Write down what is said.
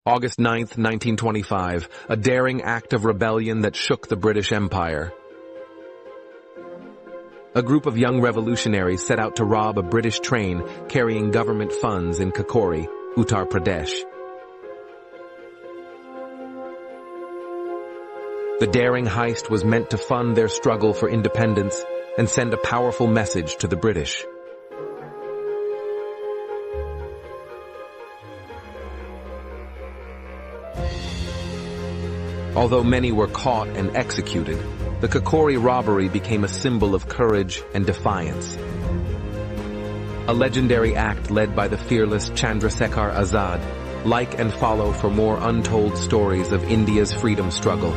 August 9th, 1925, a daring act of rebellion that shook the British Empire. A group of young revolutionaries set out to rob a British train carrying government funds in Kakori, Uttar Pradesh. The daring heist was meant to fund their struggle for independence and send a powerful message to the British. Although many were caught and executed, the Kakori robbery became a symbol of courage and defiance. A legendary act led by the fearless Chandrasekhar Azad. Like and follow for more untold stories of India's freedom struggle.